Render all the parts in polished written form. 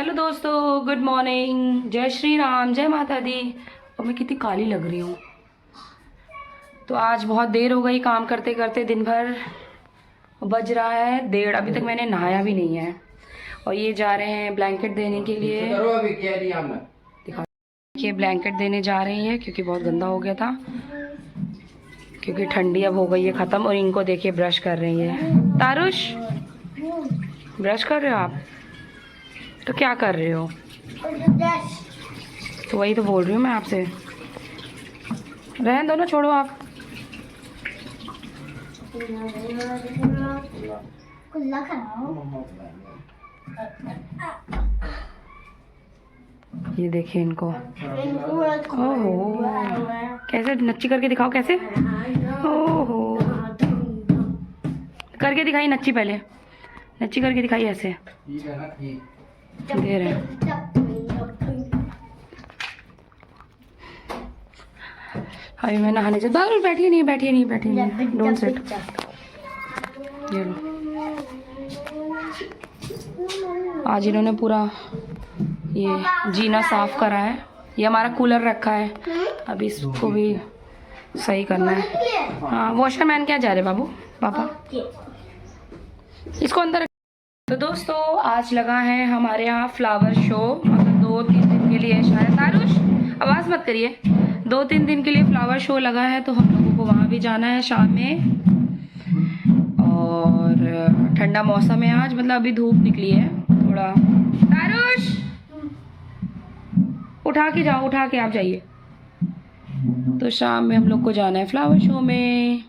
Hello दोस्तों, good morning, जय श्री राम, जय माता दी। और मैं कितनी काली लग रही हूँ। तो आज बहुत देर हो गई काम करते करते, दिन भर। बज रहा है 1:30, अभी तक मैंने नहाया भी नहीं है। और ये जा रहे हैं ब्लैंकेट देने के लिए। दिखा, ये ब्लैंकेट देने जा रही है क्योंकि बहुत गंदा हो गया था, क्योंकि ठंडी अब हो गई है ख़त्म। और इनको देखिए ब्रश कर रही है। तारुष, ब्रश कर रहे हो आप? तो क्या कर रहे हो? तो वही तो बोल रही हूँ मैं आपसे। रहने दो ना, छोड़ो आप। ये देखिए इनको। ओहो, कैसे नच्ची करके दिखाओ, कैसे? ओहो, करके दिखाई नच्ची, पहले नच्ची करके दिखाई ऐसे। दे रहे अभी मैं नहाने जा। दारू बैठिए नहीं, डोंट सिट। ये लो, आज इन्होंने पूरा ये जीना साफ करा है। ये हमारा कूलर रखा है, अभी इसको भी सही करना है। हाँ, वॉशरमैन क्या जा रहे बाबू पापा, इसको अंदर। तो दोस्तों, आज लगा है हमारे यहाँ फ्लावर शो, मतलब 2-3 दिन के लिए शायद। तारुष, आवाज़ मत करिए। 2-3 दिन के लिए फ्लावर शो लगा है, तो हम लोगों को वहाँ भी जाना है शाम में। और ठंडा मौसम है आज, मतलब अभी धूप निकली है थोड़ा। तारुष, उठा के जाओ, उठा के आप जाइए। तो शाम में हम लोग को जाना है फ्लावर शो में।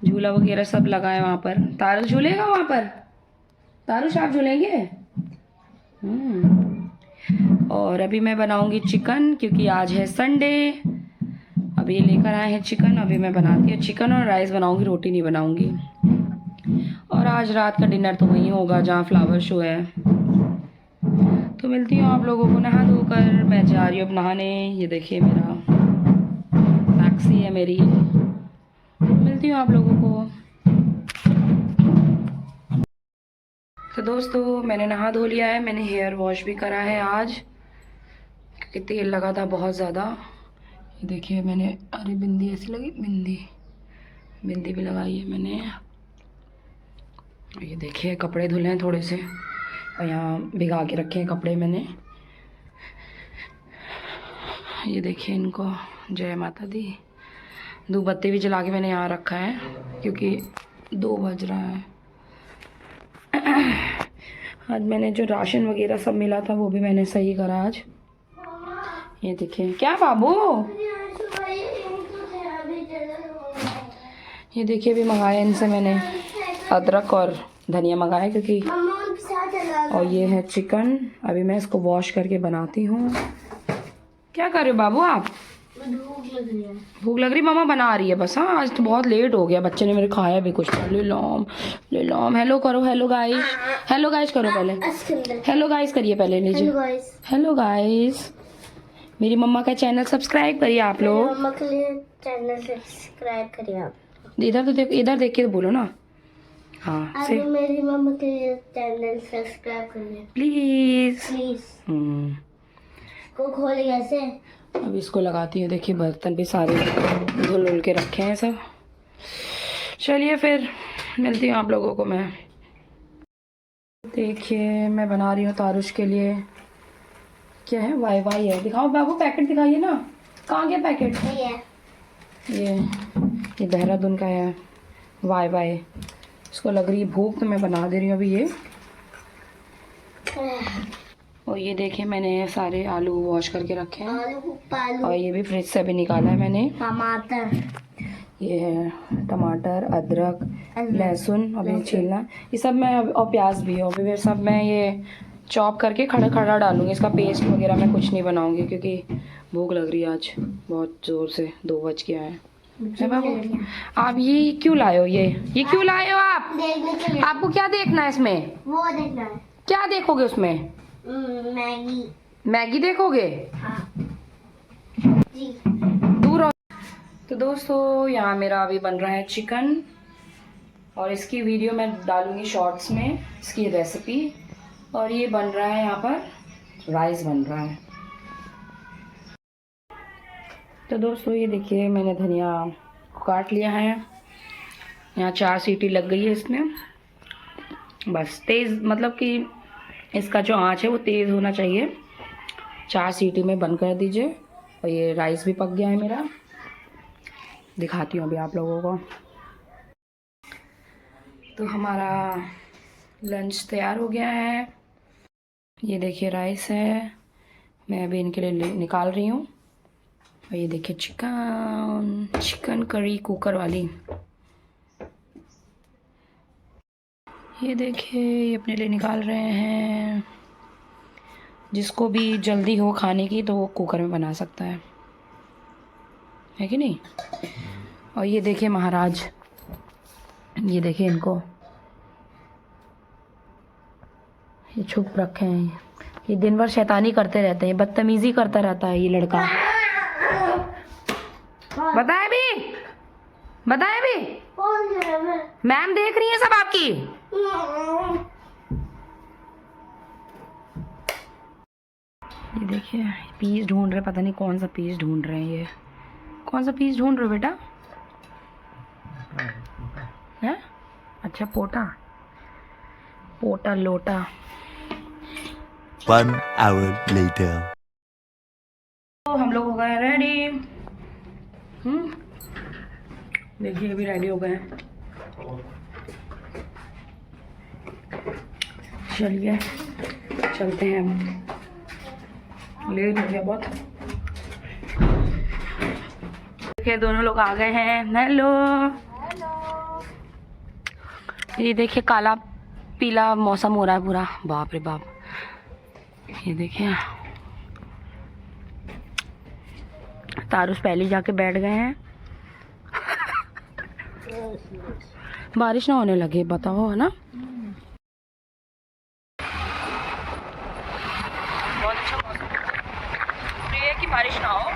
झूला वगैरह सब लगा है वहाँ पर। तारुष झूलेगा वहाँ पर? तारुष, आप झूलेंगे? और अभी मैं बनाऊंगी चिकन, क्योंकि आज है संडे। अभी ये लेकर आए हैं चिकन, अभी मैं बनाती हूँ चिकन और राइस बनाऊंगी, रोटी नहीं बनाऊंगी। और आज रात का डिनर तो वहीं होगा जहाँ फ्लावर शो है। तो मिलती हूँ आप लोगों को नहा धोकर। मैं जा रही हूँ अब नहाने। ये देखिए मेरा टैक्सी है मेरी। मिलती हूँ आप लोगों को। तो दोस्तों, मैंने नहा धो लिया है, मैंने हेयर वॉश भी करा है आज, क्योंकि तेल लगा था बहुत ज़्यादा। ये देखिए मैंने, अरे बिंदी ऐसी लगी, बिंदी भी लगाई है मैंने। ये देखिए कपड़े धुले हैं थोड़े से, और यहाँ भिगा के रखे हैं कपड़े मैंने। ये देखिए इनको, जय माता दी। धूप बत्ती भी जला के मैंने यहाँ रखा है, क्योंकि 2 बज रहा है। आज मैंने जो राशन वगैरह सब मिला था वो भी मैंने सही करा आज। ये देखिए, क्या बाबू, ये देखिए भी मंगाया इनसे मैंने अदरक और धनिया मंगाया, क्योंकि। और ये है चिकन, अभी मैं इसको वॉश करके बनाती हूँ। क्या कर रहे हो बाबू आप? भूख लग रही, मामा बना रही है बस। हाँ, आज तो बहुत लेट हो गया, बच्चे ने मेरे खाया भी कुछ। ले लॉम। हेलो करो, हेलो गाइस करो पहले। हेलो गाइस करिए पहले, लीजिए। हेलो गाइस, मेरी मम्मा का चैनल सब्सक्राइब करिए आप लोग। मम्मा के लिए चैनल सब्सक्राइब करिए आप। इधर तो देखो, इधर देख के तो बोलो ना। हाँ, से मेरी मम्मा के लिए चैनल सब्सक्राइब करिए प्लीज। को खोल कैसे? अब इसको लगाती हूँ। देखिए बर्तन भी सारे धुल के रखे हैं सब। चलिए फिर मिलती हूँ आप लोगों को मैं। देखिए मैं बना रही हूँ तारुष के लिए। क्या है? वाई है। दिखाओ बाबू, पैकेट दिखाइए ना। कहाँ गया पैकेट? ये देहरादून का है वाई। इसको लग रही है भूख, तो मैं बना दे रही हूँ अभी ये। और ये देखिए मैंने सारे आलू वॉश करके रखे हैं, और ये भी फ्रिज से अभी निकाला है मैंने। टमाटर, ये है टमाटर, अदरक, लहसुन अभी छीलना, ये सब मैं। और प्याज भी, और भी सब मैं ये चॉप करके खड़ा डालूंगी। इसका पेस्ट वगैरह मैं कुछ नहीं बनाऊंगी, क्योंकि भूख लग रही है आज बहुत ज़ोर से। 2 बज गया है बाबू। आप ये क्यों लाए हो? ये क्यों लाए हो आप? आपको क्या देखना है इसमें? वो देखना है। क्या देखोगे उसमें? मैगी देखोगे? हाँ। जी। दूर हो। तो दोस्तों, यहाँ मेरा अभी बन रहा है चिकन, और इसकी वीडियो मैं डालूंगी शॉर्ट्स में, इसकी रेसिपी। और ये बन रहा है यहाँ पर राइस बन रहा है। तो दोस्तों ये देखिए मैंने धनिया को काट लिया है। यहाँ 4 सीटी लग गई है इसमें। बस तेज़ मतलब कि इसका जो आँच है वो तेज़ होना चाहिए। 4 सीटी में बंद कर दीजिए। और ये राइस भी पक गया है मेरा। दिखाती हूँ अभी आप लोगों को। तो हमारा लंच तैयार हो गया है। ये देखिए राइस है, मैं अभी इनके लिए निकाल रही हूँ। और ये देखिए चिकन करी कुकर वाली। ये देखिए ये अपने लिए निकाल रहे हैं। जिसको भी जल्दी हो खाने की तो वो कुकर में बना सकता है कि नहीं। और ये देखिए महाराज, ये देखिए इनको, ये छुप रखे हैं। ये दिन भर शैतानी करते रहते हैं, बदतमीजी करता रहता है ये लड़का। बताए भी मैम देख रही है सब आपकी। ये देखिए पीस ढूंढ रहे, पता नहीं कौन सा पीस ढूंढ रहे हैं। ये कौन सा पीस ढूंढ रहे हो बेटा? है अच्छा, पोटा लोटा। 1 hour later. तो हम लोग हो गए रेडी। देखिए अभी रेडी हो गए हैं। चलिए चलते हैं। लेट हो गया बहुत। देखिए दोनों लोग आ गए हैं। हेलो। ये देखिए काला पीला मौसम हो रहा है पूरा, बाप रे बाप। ये देखिए तारुष पहले जाके बैठ गए हैं। बारिश ना होने लगे, बताओ, है ना। बहुत अच्छा मौसम है कि बारिश ना हो।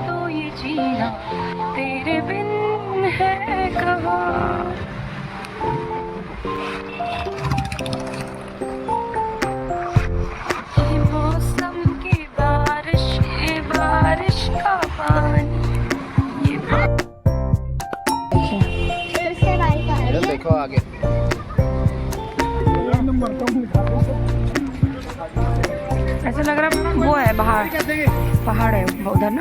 तो ये जीना तेरे बिन है कहाँ। ये मौसम की बारिश, ये बारिश का पानी। ये देखो आगे। ऐसा लग रहा है वो है बाहर, पहाड़ है उधर ना।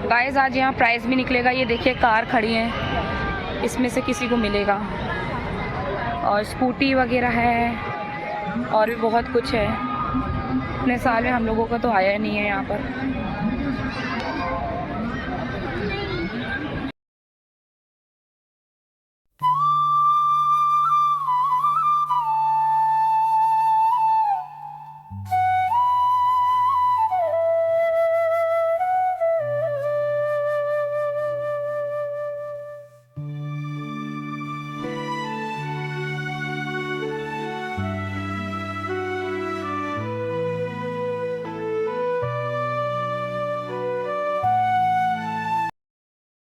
गाइस आज यहाँ प्राइस भी निकलेगा। ये देखिए कार खड़ी है, इसमें से किसी को मिलेगा। और स्कूटी वगैरह है और भी बहुत कुछ है। इतने साल में हम लोगों का तो आया नहीं है यहाँ पर।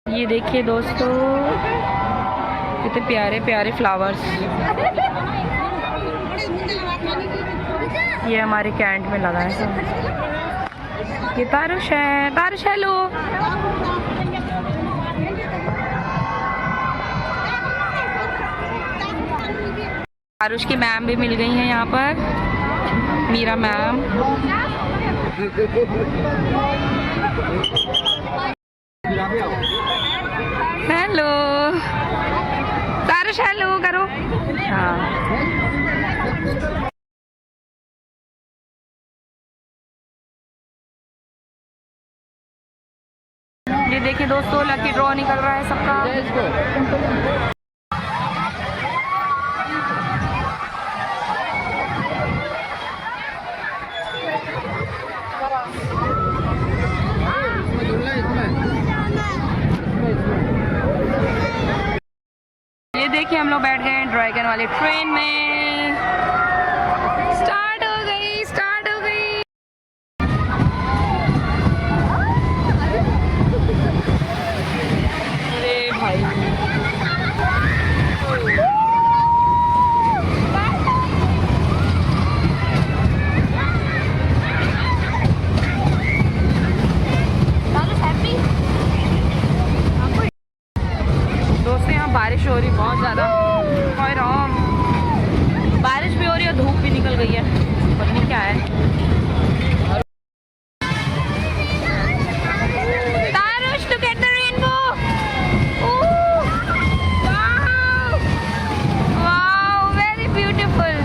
ये देखिए दोस्तों कितने प्यारे प्यारे फ्लावर्स। ये हमारे कैंट में लगा है सब। ये तारुष है, तारुष हेलो। तारुष की मैम भी मिल गई हैं यहाँ पर, मीरा मैम। हेलो तारुष, हेलो करो। हाँ ये देखिए दोस्तों, लकी ड्रॉ निकल रहा है सबका। ये देखिए हम लोग बैठ गए हैं ड्रैगन वाली ट्रेन में। स्टार्ट हो गई, स्टार्ट हो गई। अरे भाई दोस्तों यहाँ बारिश हो रही बहुत ज़्यादा। और बारिश भी हो रही है, धूप भी निकल गई है, पता नहीं क्या है। तारुष, look at the rainbow. Ooh, wow, wow, very beautiful.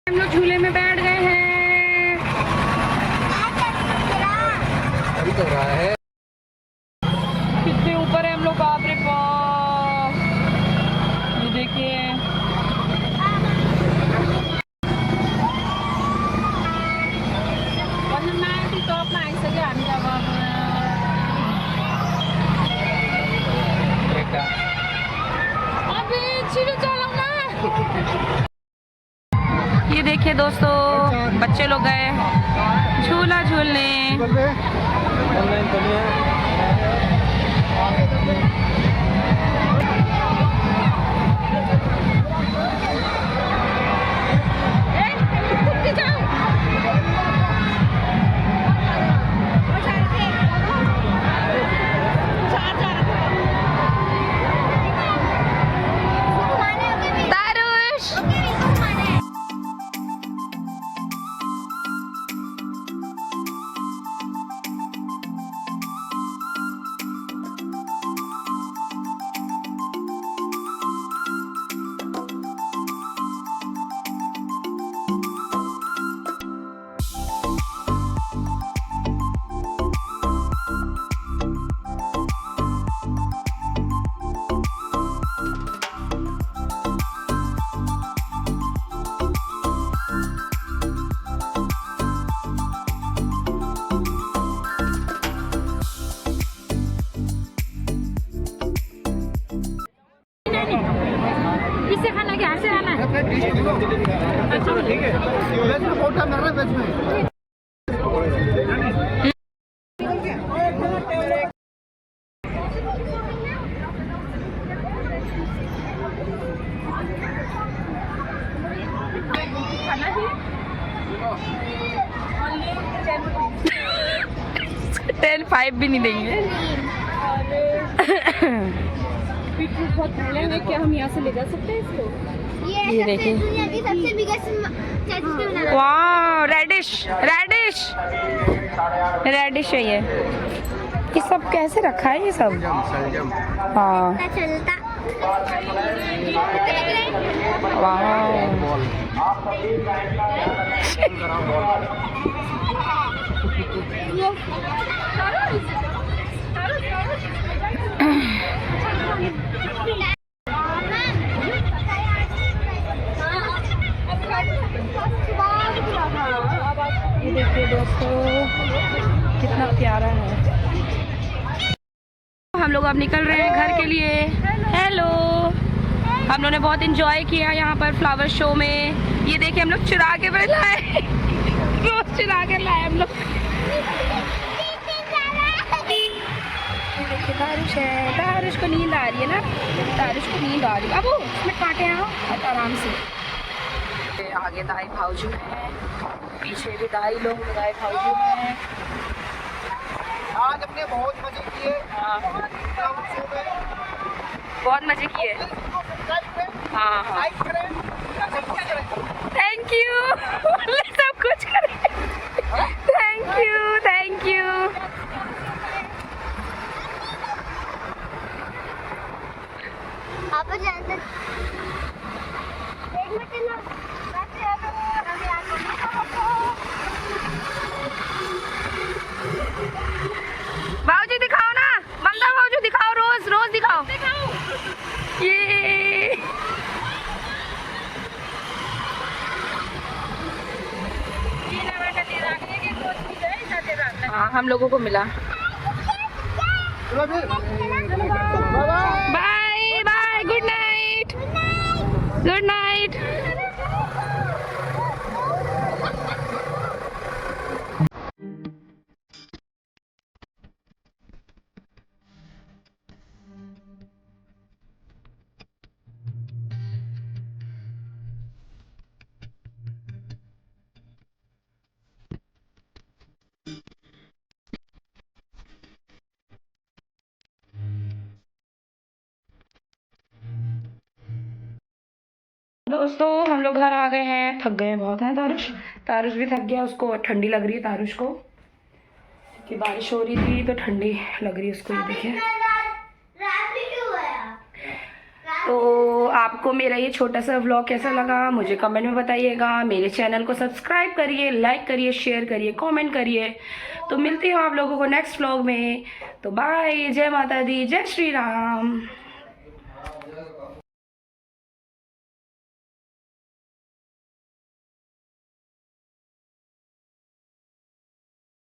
हम लोग झूले में बैठ गए हैं। अभी तो रहा है। कितने ऊपर है हम लोग, बाप रे बाप। ये देखिए ये देखिए दोस्तों, बच्चे लोग गए झूला झूलने। इससे खाना क्या से खाना है? ठीक है, वेज में बहुत टाइम लग रहा है, वेज में। टेन 5 भी नहीं देंगे। बहुत महंगा है, क्या हम यहाँ से ले जा सकते हैं इसको? ये देखिए, दुनिया की सबसे बिगेस्ट वाह, रेडिश रेडिश रेडिश है ये सब कैसे रखा है ये सब? हाँ चलता वाह। देखिए दोस्तों कितना प्यारा है। हम लोग अब निकल रहे हैं घर के लिए। हेलो, हम लोगों ने बहुत इंजॉय किया यहाँ पर फ्लावर शो में। ये देखिए हम लोग चुरा के लाए रोज चुरा के लाए हम लोग। देखिए तारुष है, तारुष को नींद आ रही है ना, तारुष को नींद आ रही है। अब उसमें काटे हैं आराम से। आगे दाई भाऊजू है, पीछे भी दाई लोग दाई भाऊजू हैं। आज हमने बहुत मजे किए। बहुत मजे किए। हाँ हाँ, थैंक यू सब कुछ करें। Thank you thank you. आप जानते भाऊजी दिखाओ ना, बंदा भाऊजी दिखाओ, रोज रोज दिखाओ। ये हाँ, हम लोगों को मिला। Bye bye, good night good night. दोस्तों हम लोग घर आ गए हैं, थक गए बहुत हैं। तारुष भी थक गया, उसको ठंडी लग रही है तारुष को, कि बारिश हो रही थी तो ठंडी लग रही है उसको। ये देखिए। तो आपको मेरा ये छोटा सा व्लॉग कैसा लगा मुझे कमेंट में बताइएगा। मेरे चैनल को सब्सक्राइब करिए, लाइक करिए, शेयर करिए, कमेंट करिए। तो मिलती हूँ आप लोगों को नेक्स्ट व्लॉग में। तो बाय, जय माता दी, जय श्री राम।